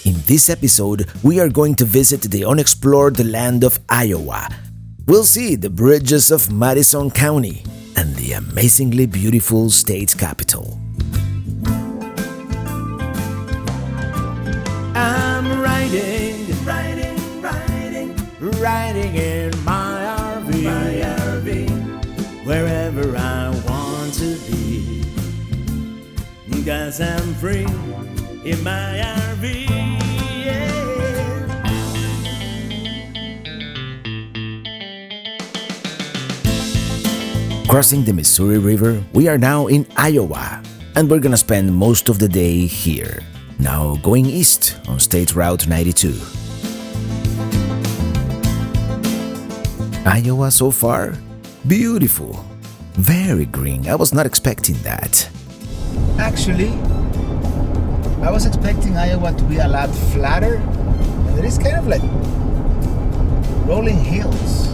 In this episode, we are going to visit the unexplored land of Iowa. We'll see the bridges of Madison County and the amazingly beautiful state capital. I'm riding in my RV, wherever I want to be, 'cause I'm free in my RV. Crossing the Missouri River, we are now in Iowa, and we're gonna spend most of the day here. Now going east on State Route 92. Iowa so far? Beautiful. Very green. I was not expecting that. Actually, I was expecting Iowa to be a lot flatter, but it is kind of like rolling hills.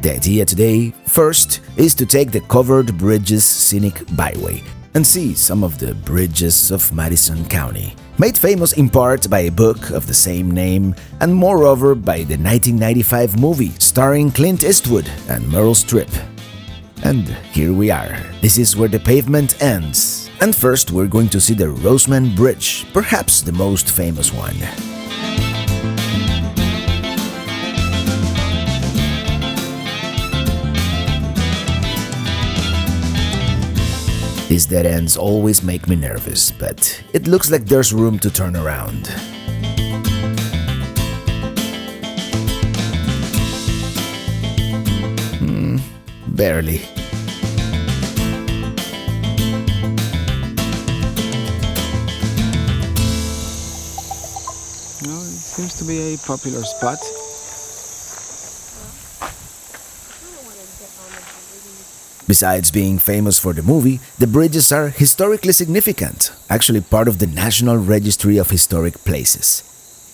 The idea today, first, is to take the Covered Bridges Scenic Byway and see some of the bridges of Madison County, made famous in part by a book of the same name and moreover by the 1995 movie starring Clint Eastwood and Meryl Streep. And here we are. This is where the pavement ends. And first we're going to see the Roseman Bridge, perhaps the most famous one. These dead ends always make me nervous, but it looks like there's room to turn around. Barely. No, it seems to be a popular spot. Besides being famous for the movie, the bridges are historically significant, actually part of the National Registry of Historic Places.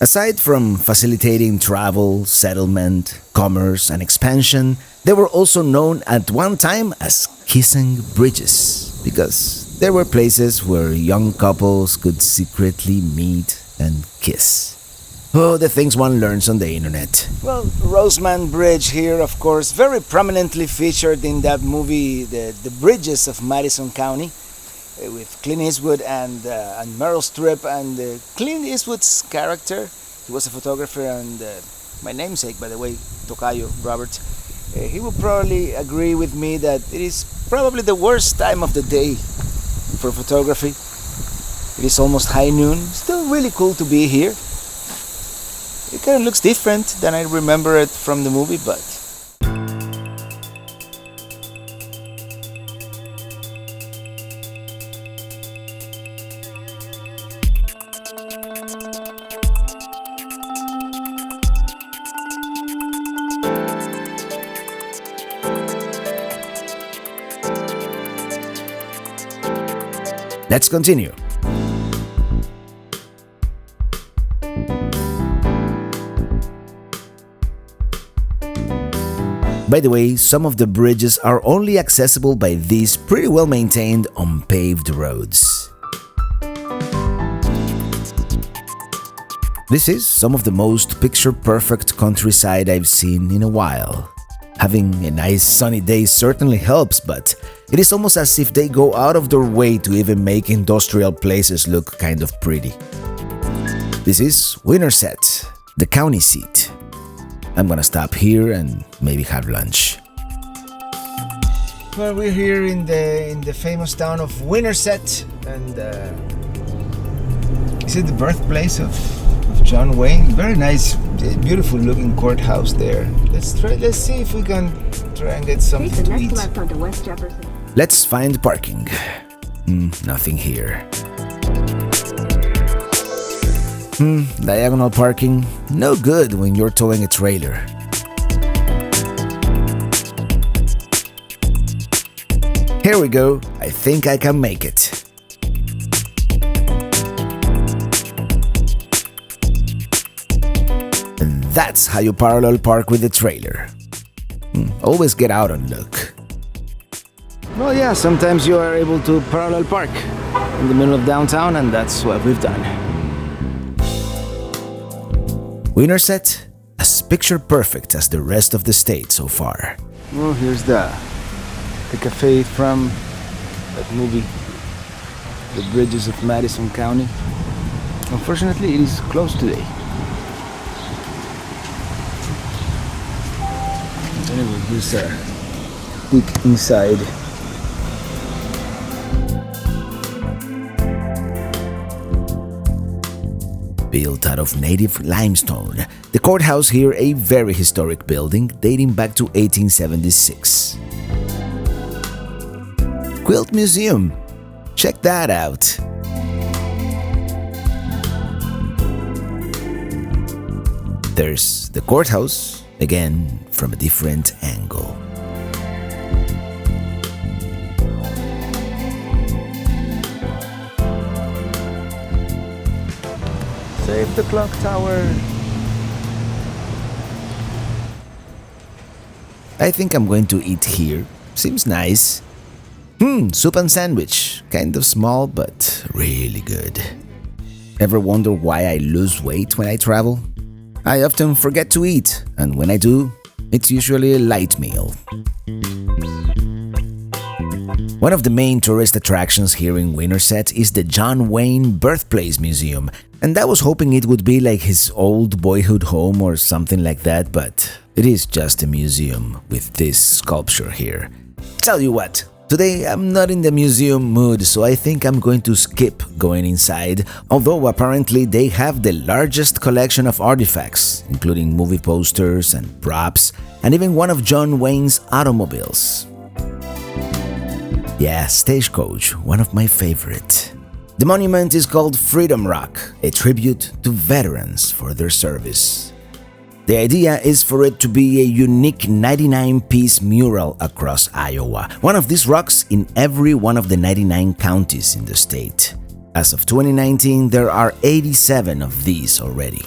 Aside from facilitating travel, settlement, commerce, and expansion, they were also known at one time as kissing bridges, because there were places where young couples could secretly meet and kiss. Oh, the things one learns on the internet. Well, Roseman Bridge here, of course, very prominently featured in that movie, The Bridges of Madison County, with Clint Eastwood and Meryl Streep. And Clint Eastwood's character, he was a photographer, and my namesake, by the way, Tocayo, Robert, he would probably agree with me that it is probably the worst time of the day for photography. It is almost high noon. Still really cool to be here. It kind of looks different than I remember it from the movie, but... Let's continue. By the way, some of the bridges are only accessible by these pretty well maintained unpaved roads. This is some of the most picture-perfect countryside I've seen in a while. Having a nice sunny day certainly helps, but it is almost as if they go out of their way to even make industrial places look kind of pretty. This is Winterset, the county seat. I'm gonna stop here and maybe have lunch. Well, we're here in the famous town of Winterset, and is it the birthplace of John Wayne? Very nice Beautiful looking courthouse there. Let's see if we can try and get something Take the to next eat. left onto West Jefferson. Let's find parking. Nothing here. Diagonal parking. No good when you're towing a trailer. Here we go. I think I can make it. And that's how you parallel park with the trailer. Always get out and look. Well, yeah, sometimes you are able to parallel park in the middle of downtown, and that's what we've done. Winterset, as picture perfect as the rest of the state so far. Oh, here's the cafe from that movie, The Bridges of Madison County. Unfortunately, it is closed today. Anyway, here's a peek inside. Built out of native limestone, the courthouse here a very historic building dating back to 1876. Quilt Museum. Check that out. There's the courthouse, again from a different angle. Save the clock tower. I think I'm going to eat here. Seems nice. Soup and sandwich. Kind of small, but really good. Ever wonder why I lose weight when I travel? I often forget to eat, and when I do, it's usually a light meal. One of the main tourist attractions here in Winterset is the John Wayne Birthplace Museum, and I was hoping it would be like his old boyhood home or something like that, but it is just a museum with this sculpture here. Tell you what, today I'm not in the museum mood, so I think I'm going to skip going inside, although apparently they have the largest collection of artifacts, including movie posters and props, and even one of John Wayne's automobiles. Yeah, Stagecoach, one of my favorite. The monument is called Freedom Rock, a tribute to veterans for their service. The idea is for it to be a unique 99-piece mural across Iowa, one of these rocks in every one of the 99 counties in the state. As of 2019, there are 87 of these already.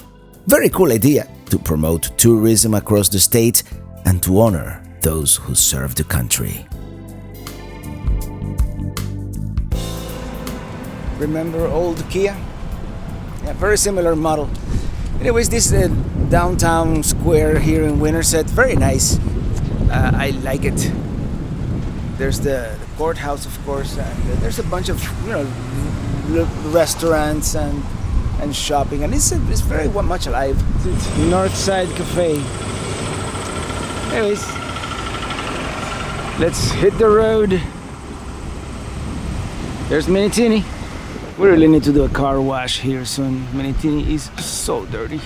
Very cool idea to promote tourism across the state and to honor those who serve the country. Remember old Kia? Yeah, very similar model. Anyways, this downtown square here in Winterset, very nice. I like it. There's the courthouse, of course, and there's a bunch of restaurants and shopping, and it's very much alive. It's Northside Cafe. Anyways, let's hit the road. There's Minitini. We really need to do a car wash here soon. Minitini is so dirty.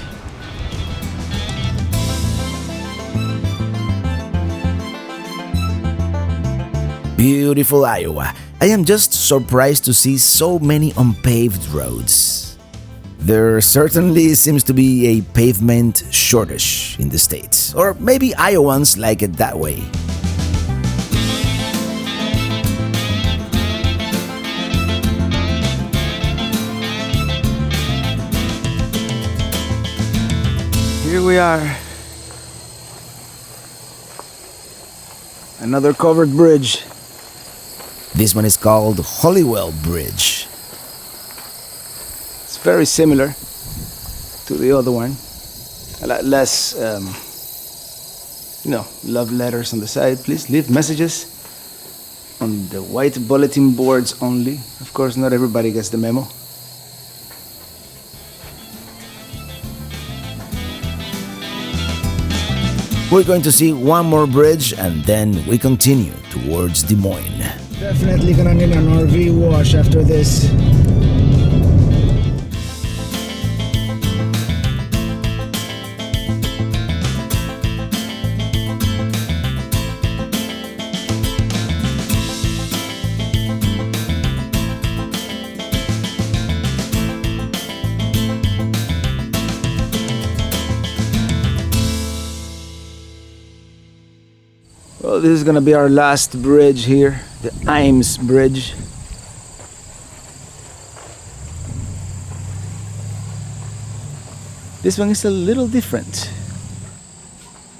Beautiful Iowa. I am just surprised to see so many unpaved roads. There certainly seems to be a pavement shortage in the States, or maybe Iowans like it that way. Here we are. Another covered bridge. This one is called Hollywell Bridge. It's very similar to the other one. A lot less, love letters on the side. Please leave messages on the white bulletin boards only. Of course, not everybody gets the memo. We're going to see one more bridge and then we continue towards Des Moines. Definitely gonna need an RV wash after this. Oh, this is gonna be our last bridge here, the Eames Bridge. This one is a little different.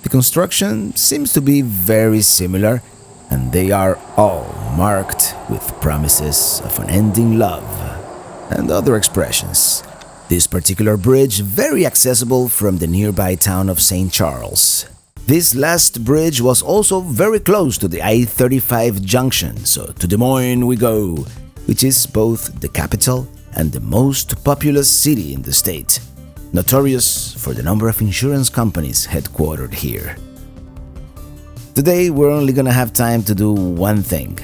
The construction seems to be very similar, and they are all marked with promises of unending love and other expressions. This particular bridge very accessible from the nearby town of St. Charles. This last bridge was also very close to the I-35 junction, so to Des Moines we go, which is both the capital and the most populous city in the state, notorious for the number of insurance companies headquartered here. Today we're only gonna have time to do one thing: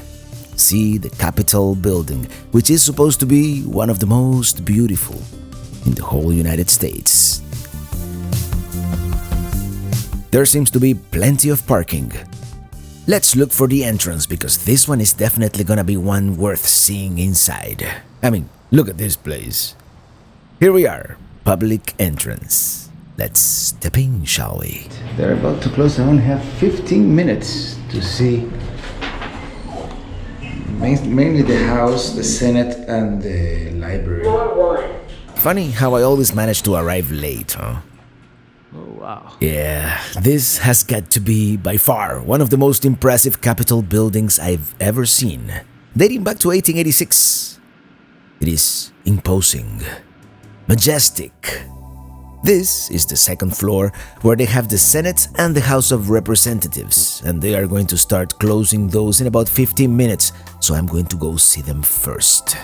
see the Capitol building, which is supposed to be one of the most beautiful in the whole United States. There seems to be plenty of parking. Let's look for the entrance because this one is definitely gonna be one worth seeing inside. I mean, look at this place. Here we are, public entrance. Let's step in, shall we? They're about to close. I only have 15 minutes to see mainly the House, the Senate, and the library. Funny how I always manage to arrive late, huh? Oh, wow. Yeah, this has got to be by far one of the most impressive Capitol buildings I've ever seen. Dating back to 1886. It is imposing, majestic. This is the second floor where they have the Senate and the House of Representatives, and they are going to start closing those in about 15 minutes, so I'm going to go see them first.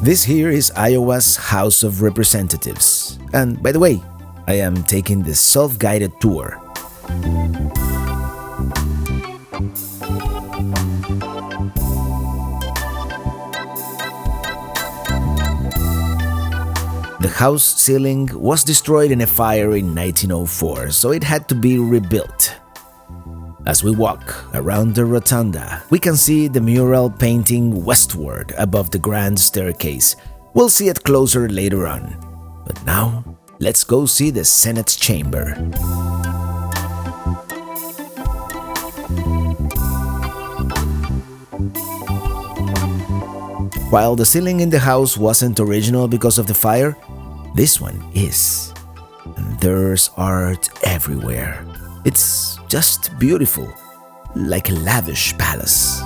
This here is Iowa's House of Representatives, and by the way, I am taking the self-guided tour. The house ceiling was destroyed in a fire in 1904, so it had to be rebuilt. As we walk around the rotunda, we can see the mural painting westward above the grand staircase. We'll see it closer later on. But now, let's go see the Senate's chamber. While the ceiling in the house wasn't original because of the fire, this one is. And there's art everywhere. It's just beautiful, like a lavish palace.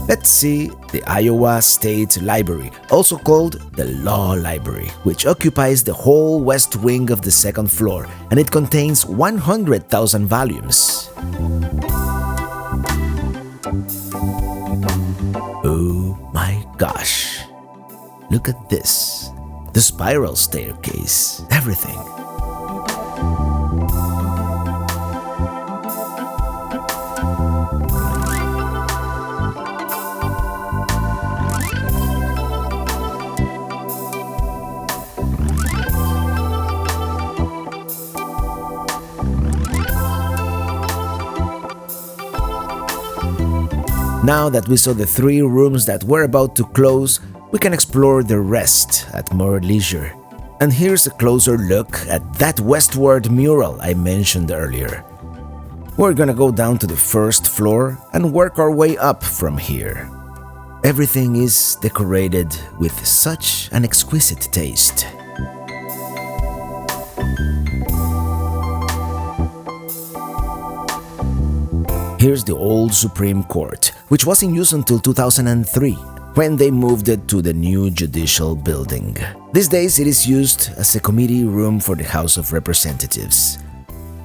Let's see the Iowa State Library, also called the Law Library, which occupies the whole west wing of the second floor, and it contains 100,000 volumes. Oh my gosh! Look at this. The spiral staircase, everything. Now that we saw the 3 rooms that were about to close, we can explore the rest at more leisure. And here's a closer look at that westward mural I mentioned earlier. We're gonna go down to the first floor and work our way up from here. Everything is decorated with such an exquisite taste. Here's the old Supreme Court, which was in use until 2003, when they moved it to the new judicial building. These days it is used as a committee room for the House of Representatives,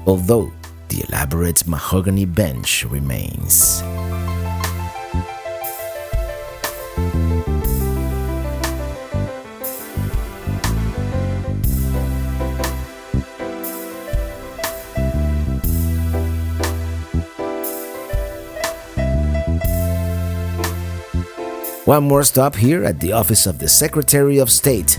although the elaborate mahogany bench remains. One more stop here at the office of the Secretary of State.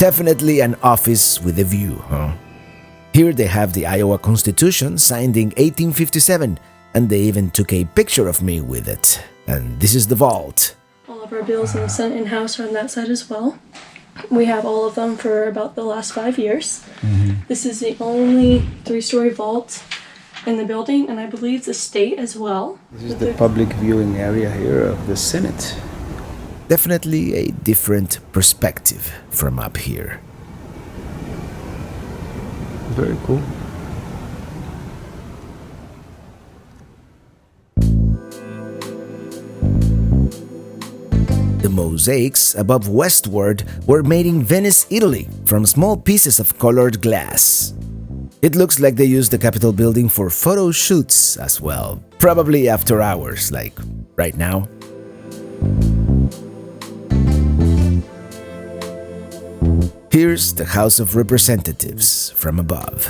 Definitely an office with a view, huh? Here they have the Iowa Constitution signed in 1857, and they even took a picture of me with it. And this is the vault. All of our bills in the Senate and House are on that side as well. We have all of them for about the last 5 years. This is the only 3-story vault in the building, and I believe the state as well. This is the public viewing area here of the Senate. Definitely a different perspective from up here. Very cool. The mosaics above westward were made in Venice, Italy, from small pieces of colored glass. It looks like they used the Capitol building for photo shoots as well, probably after hours, like right now. Here's the House of Representatives from above.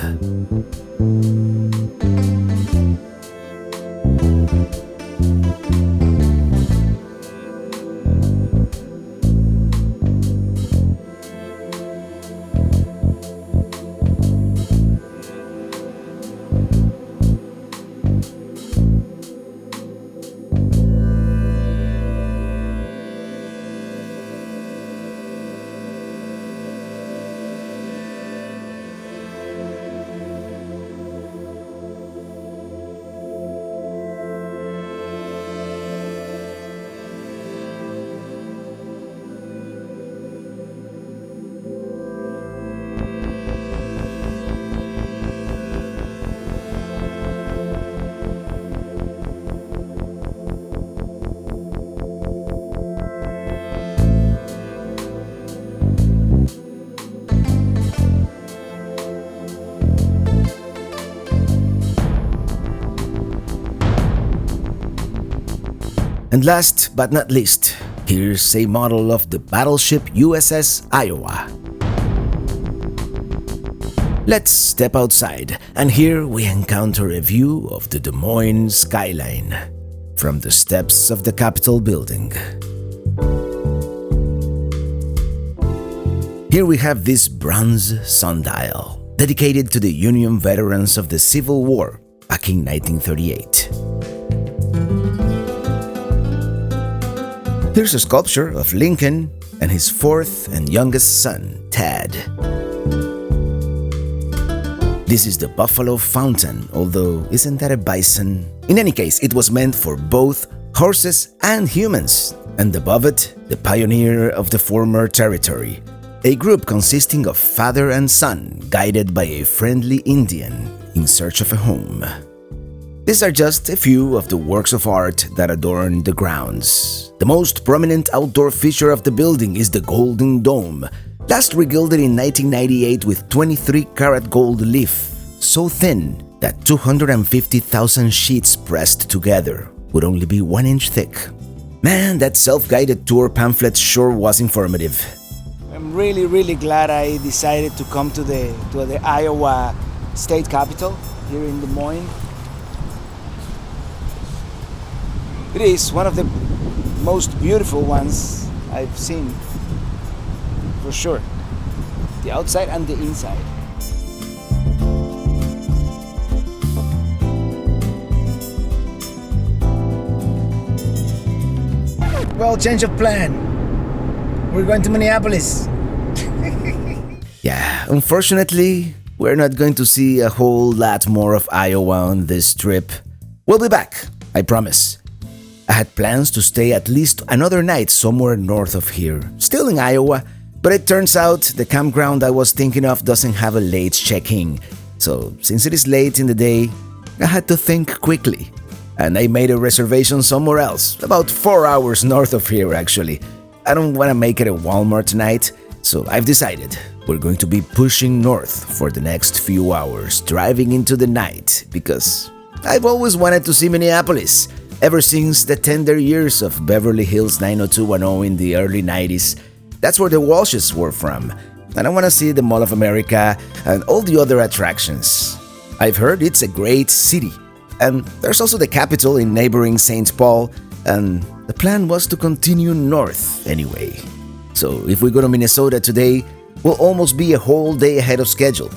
And last but not least, here's a model of the battleship USS Iowa. Let's step outside, and here we encounter a view of the Des Moines skyline from the steps of the Capitol building. Here we have this bronze sundial, dedicated to the Union veterans of the Civil War back in 1938. Here's a sculpture of Lincoln and his fourth and youngest son, Ted. This is the Buffalo Fountain, although isn't that a bison? In any case, it was meant for both horses and humans. And above it, the pioneer of the former territory, a group consisting of father and son, guided by a friendly Indian in search of a home. These are just a few of the works of art that adorn the grounds. The most prominent outdoor feature of the building is the Golden Dome, last regilded in 1998 with 23-karat gold leaf, so thin that 250,000 sheets pressed together would only be 1 inch thick. Man, that self-guided tour pamphlet sure was informative. I'm really glad I decided to come to the Iowa State Capitol here in Des Moines. It is one of the most beautiful ones I've seen, for sure. The outside and the inside. Well, change of plan. We're going to Minneapolis. Yeah, unfortunately, we're not going to see a whole lot more of Iowa on this trip. We'll be back, I promise. I had plans to stay at least another night somewhere north of here, still in Iowa, but it turns out the campground I was thinking of doesn't have a late check-in. So, since it is late in the day, I had to think quickly. And I made a reservation somewhere else, about 4 hours north of here actually. I don't want to make it a Walmart tonight, so I've decided we're going to be pushing north for the next few hours, driving into the night, because I've always wanted to see Minneapolis. Ever since the tender years of Beverly Hills 90210 in the early 90s, that's where the Walshes were from, and I want to see the Mall of America and all the other attractions. I've heard it's a great city, and there's also the Capitol in neighboring St. Paul, and the plan was to continue north anyway. So if we go to Minnesota today, we'll almost be a whole day ahead of schedule.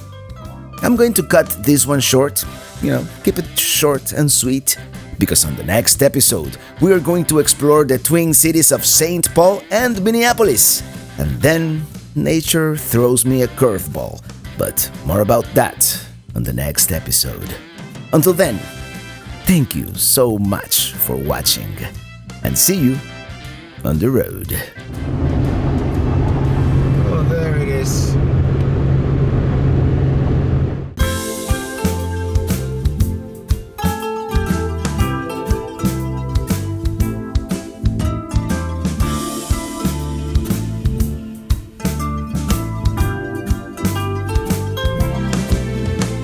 I'm going to cut this one short, keep it short and sweet, because on the next episode, we are going to explore the twin cities of St. Paul and Minneapolis. And then, nature throws me a curveball, but more about that on the next episode. Until then, thank you so much for watching, and see you on the road. Oh, there it is.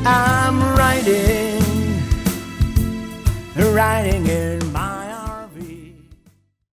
I'm riding in my